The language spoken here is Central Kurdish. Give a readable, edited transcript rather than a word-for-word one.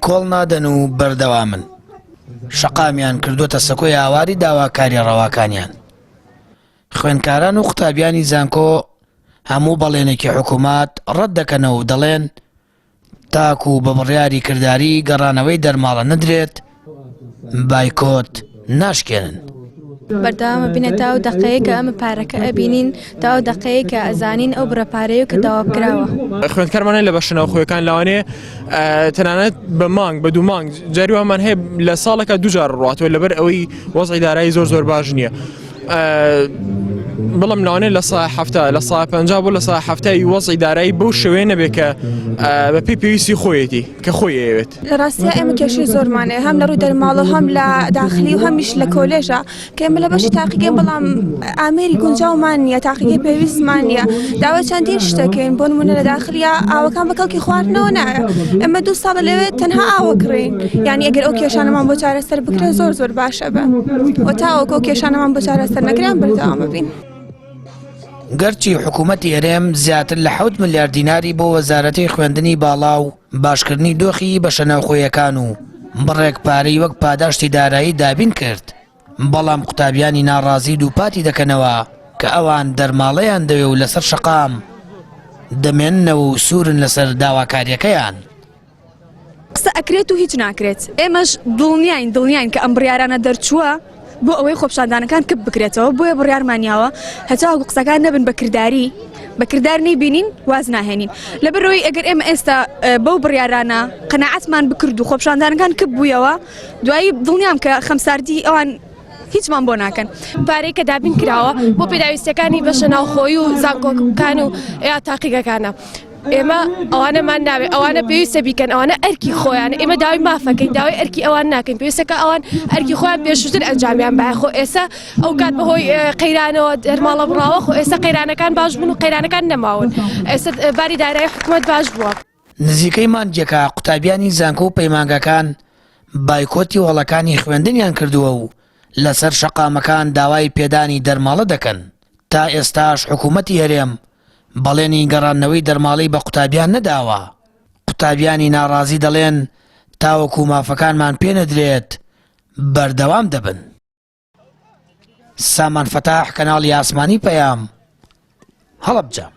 کۆڵ نادەن و بەردەوامن. شەقامیان کردوتە سەکۆی ئاواری داواکاری ڕەواکانیان. خوێندکاران و قوتابیانی زانکۆ هەموو بەڵێنێکی حکوومات ڕەت دەکەنەوە و دەڵێن تاکو بە بڕیاری کردداری گەڕانەوەی دەرماڵە نەدرێت بایکۆت ناشکێنن. بەردەوامە بینە تا و دقەیە کە ئەمە پارەکە ئەبینین تا و دقەیە کە ئەزانین ئەو بڕەپارەیە کە داوا بکراوە. خوێندکارمانە لە بەشنەوە خۆیەکان لەوانێ تەنانەت بە مانگ بە دوو مانگ جاریوانمان هەیە لە ساڵێکە دووجار ڕاتەوە لەبەر ئەوەی وەزعی دارایی زۆر باش نییە. بەڵام لەوانێ لە سا هەفتە لە سا 50 بۆ لە سا هەفتەی وەزعی دارایی بەو شێوەیە نەبێت کە بە پێی پێویستی خۆیەتی کە خۆی ئەوێت. لە ڕاستیە ئێمە کێشەی زۆرمانێ هەم لە ڕووی دەرماڵە هەم لە داخلی و هەمیش لە کۆلێژە کە ئێمە لە بەشی تاقیگەین بەڵام ئامێری گونجاومان نییە تاقیگەی پێویستمان نییە داوای چەندین شتەکەین بۆ نمونە لە داخلیە ئاوەکان بە کەڵکی خواردنەوە نایە ئێمە 2 ساڵ لەوێت تەنها ئاوە کڕین یعنی ئەگەر ئەو کێشانەمان بۆ چارەسەر بکرێت زۆر باشە بە و تاوەکو ئەو کێشانەمان بۆ چارەسەر نەکران بەردەوام ببین. گەرچی حکوومەتی هەرێم زیاتر لە 7 ملیارد دیناری بۆ وەزارەتی خوێندنی باڵا و باشکردنی دۆخی بەشەناوخۆیەکان و بڕێک پارەی وەک پاداشتی دارایی دابین کرد بەڵام قوتابیانی ناڕازی دووپاتی دەکەنەوە کە ئەوان دەرماڵەیان دەوێ و لەسەر شەقام دەمێننەوە و سوورن لەسەر داواکاریەکەیان. قسە ئەکرێت و هیچ ناکرێت ئێمەش دڵنیاین کە ئەم بڕیارانە دەرچووە بۆ ئەوەی خۆپشاندانەکان کب بکرێتەوە بۆیە بڕیارمانیاوە هەتا قسەکان نەبن بەکردار نەیبینین واز ناهێنین لەبەرەوەی ئەگەر ئێمە ئێستا بەو بڕیارانە قەناعەتمان بکرد و خۆپشاندانەکان کب بوویەوە دوایی دڵنیام کە خەمساردی ئەوان هیچمان بۆ ناکەن. پارەی کە دابین کراوە بۆ پێداویستەکانی بەشە ناوخۆیی و زانکۆکان و یا تاقیگەکانە ئێمە ئەوانەمان ناوێت ئەوانە پێویستە بیکەن ئەوانە ئەرکی خۆیان ئێمە داوای مافەکەین داوای ئەرکی ئەوان ناکەین پێویستەکە ئەوان ئەرکی خۆیان پێشتر ئەنجامیان باخۆ ئێستا ئەو کات بەهۆی قەیرانەوە دەرماڵە بڕاوە خۆ ئێستا قەیرانەکان باش بوون و قەیرانەکان نەماون ئێستا باری دارایی حکوومەت باش بووە. نزیکەی مانجێکە قوتابیانی زانکۆ و پەیمانگەکان بایکۆتی وەڵەکانی خوێندنیان کردووە و لەسەر شەقامەکان داوای پێدانی دەرماڵە دەکەن. تا ئێستاش حکوومەتی هەرێم بەڵێنی گەڕانەوەی دەرماڵی بە قوتابیان نەداوە. قوتابیانی ناڕازی دەڵێن تاوەکو مافەکانمان پێ نەدرێت بەردەوام دەبن. سامان فەتاح کەناڵی ئاسمانی پەیام هەڵەبجە.